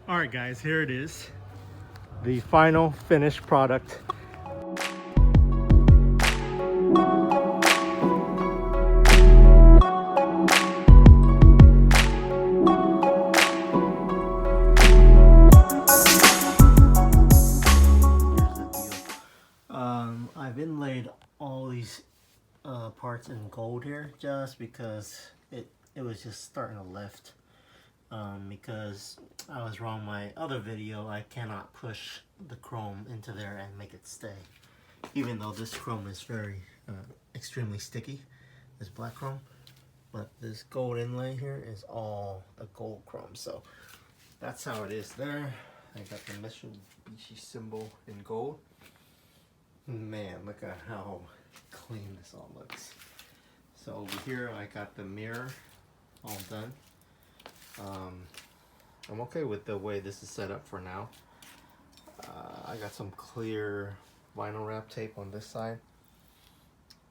All right, guys, here it is. The final finished product. I've inlaid all these parts in gold here just because it was just starting to lift. Because I was wrong my other video, I cannot push the chrome into there and make it stay. Even though this chrome is very extremely sticky, this black chrome. But this gold inlay here is all the gold chrome. So that's how it is there. I got the Mitsubishi symbol in gold. Man, look at how clean this all looks. So over here I got the mirror all done. I'm okay with the way this is set up for now. I got some clear vinyl wrap tape on this side,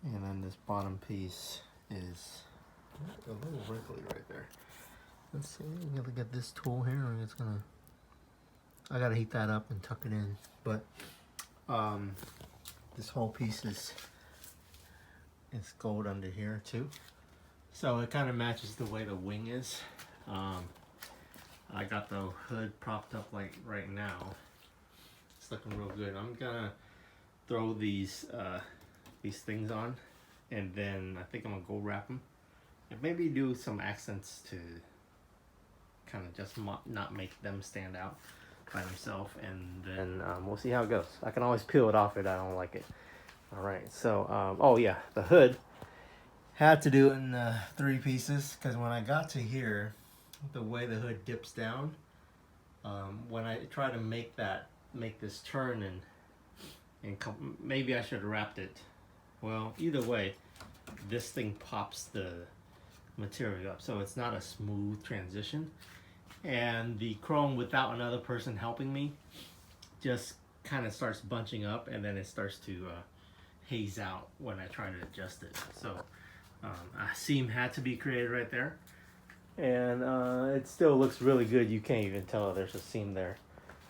and then this bottom piece is a little wrinkly right there. Let's see, I'm gonna get this tool here, and it's gonna, I gotta heat that up and tuck it in, but this whole piece is gold under here too, so it kind of matches the way the wing is. I got the hood propped up like right now. It's looking real good. I'm gonna throw these things on, and then I think I'm gonna go wrap them, and maybe do some accents to kind of just not make them stand out by themselves, and then we'll see how it goes. I can always peel it off if I don't like it. All right, so oh yeah, the hood had to do it in 3 pieces, because when I got to here, the way the hood dips down, when I try to make this turn and maybe I should have wrapped it. Well, either way, this thing pops the material up, so it's not a smooth transition. And the chrome, without another person helping me, just kind of starts bunching up, and then it starts to haze out when I try to adjust it. So a seam had to be created right there. And it still looks really good. You can't even tell there's a seam there.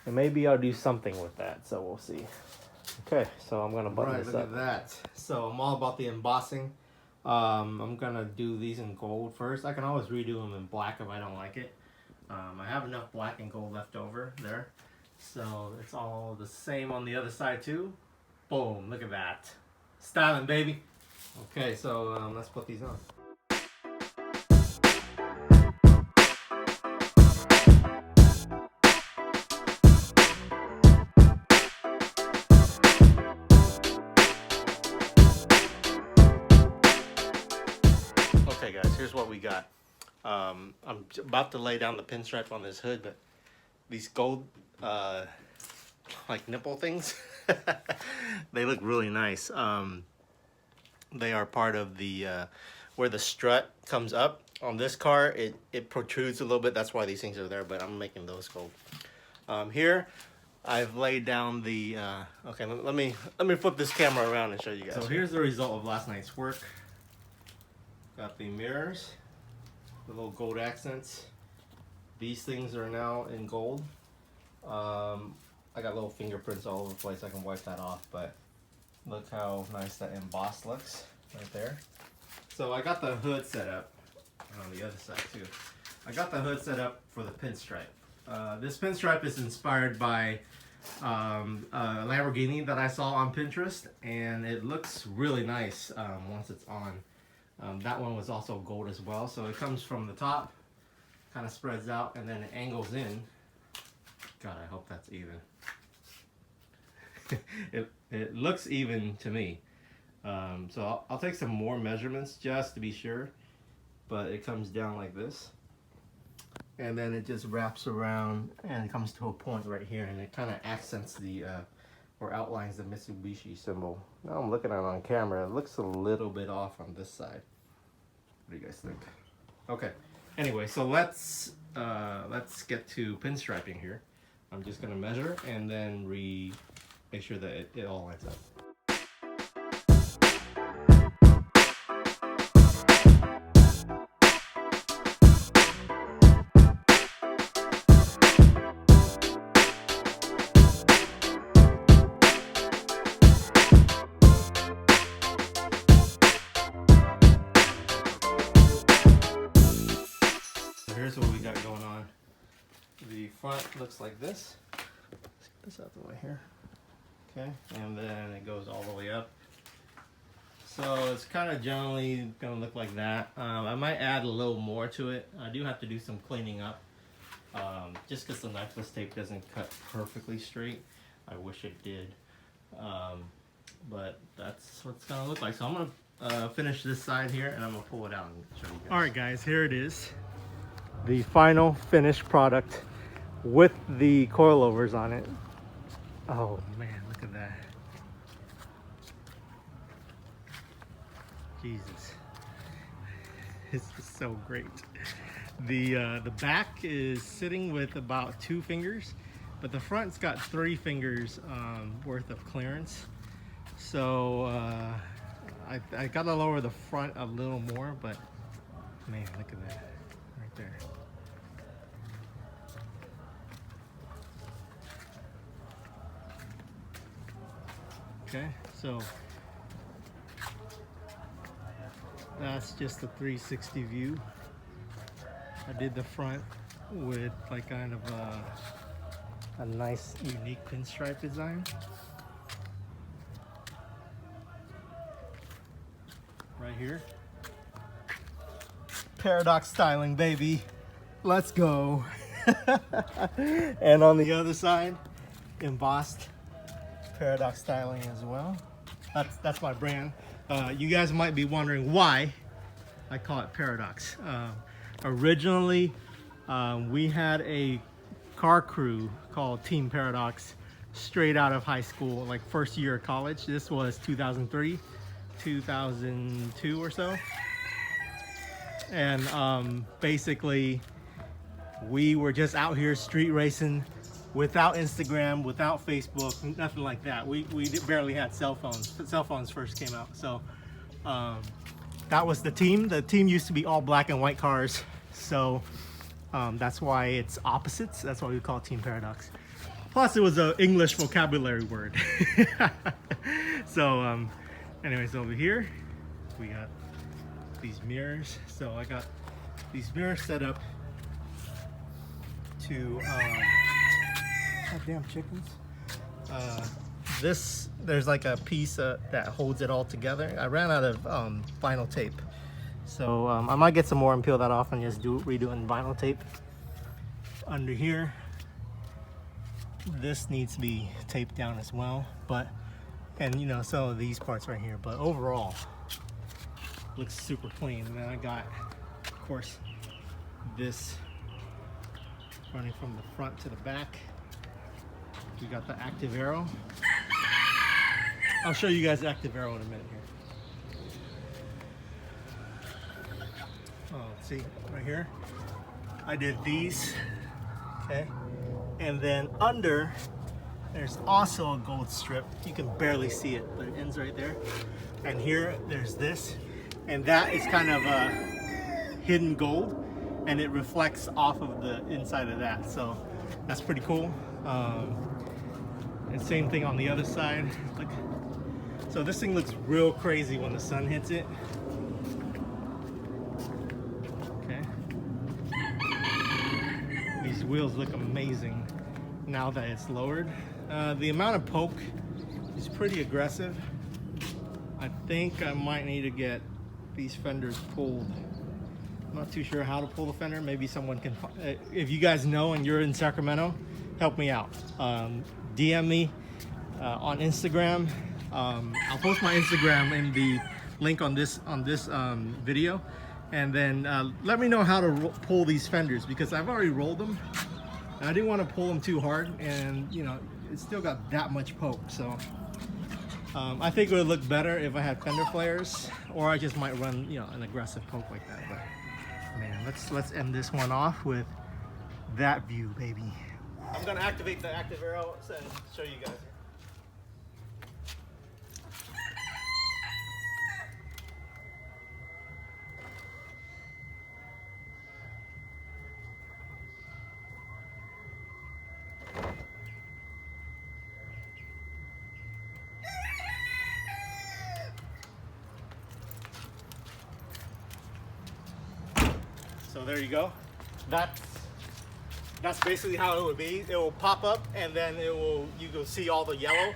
And maybe I'll do something with that, so we'll see. Okay, so I'm gonna button this up. Look at that. So I'm all about the embossing. I'm gonna do these in gold first. I can always redo them in black if I don't like it. I have enough black and gold left over there, so it's all the same on the other side too. Boom! Look at that, styling, baby. Okay, so let's put these on. Okay guys, here's what we got. I'm about to lay down the pinstripe on this hood, but these gold like nipple things, they look really nice. They are part of the where the strut comes up on this car. It protrudes a little bit, that's why these things are there, but I'm making those gold. Here I've laid down the okay, let me flip this camera around and show you guys. So here's the result of last night's work. Got the mirrors, the little gold accents. These things are now in gold. I got little fingerprints all over the place. I can wipe that off, but look how nice that embossed looks right there. So I got the hood set up on the other side too. I got the hood set up for the pinstripe. This pinstripe is inspired by a Lamborghini that I saw on Pinterest, and it looks really nice once it's on. That one was also gold as well, so it comes from the top, kind of spreads out, and then it angles in. God, I hope that's even. it looks even to me. So I'll take some more measurements just to be sure, but it comes down like this, and then it just wraps around and it comes to a point right here, and it kind of accents the or outlines the Mitsubishi symbol. Now I'm looking at it on camera, it looks a little bit off on this side. What do you guys think? Okay, anyway, so let's get to pinstriping here. I'm just gonna measure and then make sure that it all lines up. The front looks like this. Let's get this out the way here. Okay, and then it goes all the way up. So it's kind of generally gonna look like that. I might add a little more to it. I do have to do some cleaning up. Just because the knifeless tape doesn't cut perfectly straight. I wish it did. But that's what it's gonna look like. So I'm gonna finish this side here and I'm gonna pull it out and show you guys. All right guys, here it is. The final finished product with the coilovers on it. Oh man, look at that. Jesus. This is so great. The back is sitting with about 2 fingers, but the front's got 3 fingers worth of clearance. So I gotta lower the front a little more, but man, look at that right there. Okay, so that's just a 360 view. I did the front with like kind of a nice unique pinstripe design. Right here. Paradox styling, baby. Let's go. And on the other side, embossed Paradox styling as well. That's my brand. You guys might be wondering why I call it Paradox. Originally, we had a car crew called Team Paradox straight out of high school, like first year of college. This was 2003, 2002 or so. And basically, we were just out here street racing without Instagram, without Facebook, nothing like that. We barely had cell phones. Cell phones first came out. So that was the team. The team used to be all black and white cars. So that's why it's opposites. That's why we call it Team Paradox. Plus it was an English vocabulary word. So anyways, over here, we got these mirrors. So I got these mirrors set up to, goddamn chickens. There's like a piece that holds it all together. I ran out of vinyl tape. So I might get some more and peel that off and just redo it in vinyl tape. Under here, this needs to be taped down as well. And you know, some of these parts right here, but overall, looks super clean. And then I got, of course, this running from the front to the back. We got the active arrow. I'll show you guys the active arrow in a minute here. Oh, see right here, I did these, okay, and then under there's also a gold strip. You can barely see it, but it ends right there. And here there's this, and that is kind of a hidden gold, and it reflects off of the inside of that. So that's pretty cool. And same thing on the other side. Look, so this thing looks real crazy when the sun hits it. Okay. These wheels look amazing now that it's lowered. The amount of poke is pretty aggressive. I think I might need to get these fenders pulled. I'm not too sure how to pull the fender. Maybe someone can, if you guys know and you're in Sacramento, help me out. DM me on Instagram. I'll post my Instagram in the link on this video, and then let me know how to pull these fenders, because I've already rolled them and I didn't want to pull them too hard, and you know, it's still got that much poke. So I think it would look better if I had fender flares, or I just might run, you know, an aggressive poke like that. But man, let's end this one off with that view, baby. I'm gonna activate the active arrow and show you guys. So there you go. That's That's basically how it would be. It will pop up and then you will see all the yellow.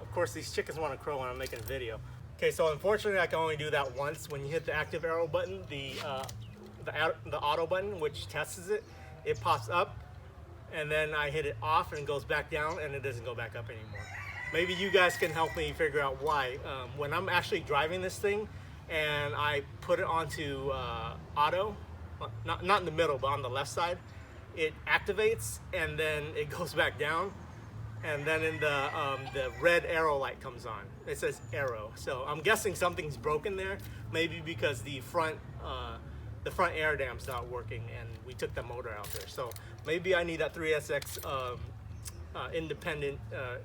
Of course, these chickens want to crow when I'm making a video. Okay, so unfortunately I can only do that once. When you hit the active arrow button, the auto button, which tests it, it pops up, and then I hit it off and it goes back down and it doesn't go back up anymore. Maybe you guys can help me figure out why. When I'm actually driving this thing and I put it onto auto, not in the middle, but on the left side, it activates and then it goes back down. And then in the red arrow light comes on. It says arrow. So I'm guessing something's broken there. Maybe because the front air dam's not working and we took the motor out there. So maybe I need that 3SX independent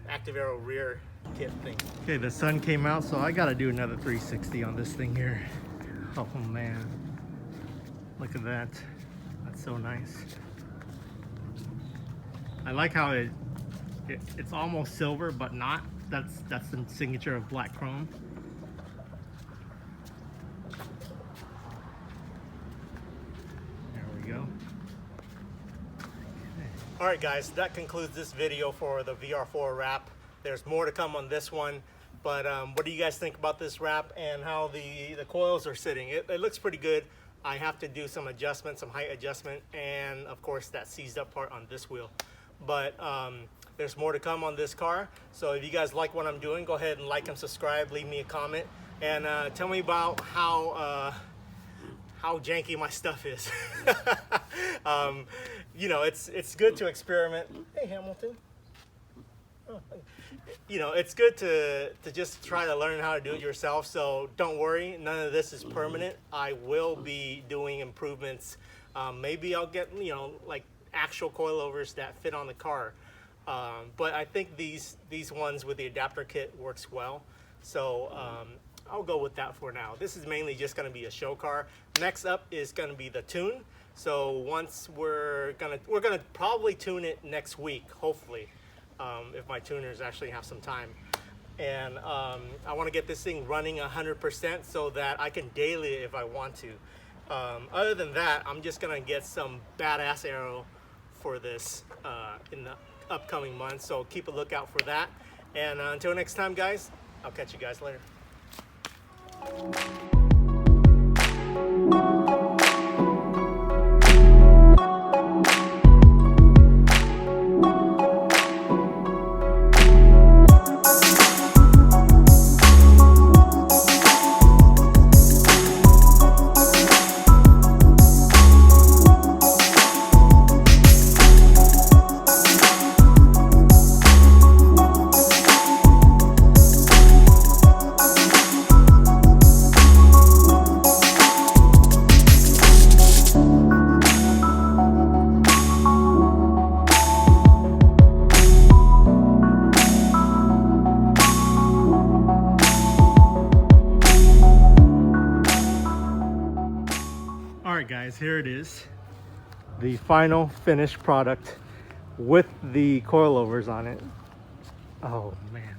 active arrow rear kit thing. Okay, the sun came out, so I gotta do another 360 on this thing here. Oh man, look at that. That's so nice. I like how it's almost silver, but not. That's the signature of black chrome. There we go. All right, guys, that concludes this video for the VR4 wrap. There's more to come on this one, but what do you guys think about this wrap and how the coils are sitting? It looks pretty good. I have to do some adjustment, some height adjustment, and of course that seized up part on this wheel. But there's more to come on this car. So if you guys like what I'm doing, go ahead and like and subscribe, leave me a comment, and tell me about how janky my stuff is. You know, it's good to experiment. Hey, Hamilton. Oh, you know, it's good to just try to learn how to do it yourself. So don't worry, none of this is permanent. I will be doing improvements. Maybe I'll get, you know, like actual coilovers that fit on the car. But I think these ones with the adapter kit works well. So I'll go with that for now. This is mainly just going to be a show car. Next up is going to be the tune. So once we're gonna probably tune it next week, hopefully, if my tuners actually have some time. And I want to get this thing running 100% so that I can daily it if I want to. Other than that, I'm just gonna get some badass aero for this in the upcoming months. So keep a lookout for that. And until next time, guys, I'll catch you guys later. Guys, here it is, the final finished product with the coilovers on it. Oh man.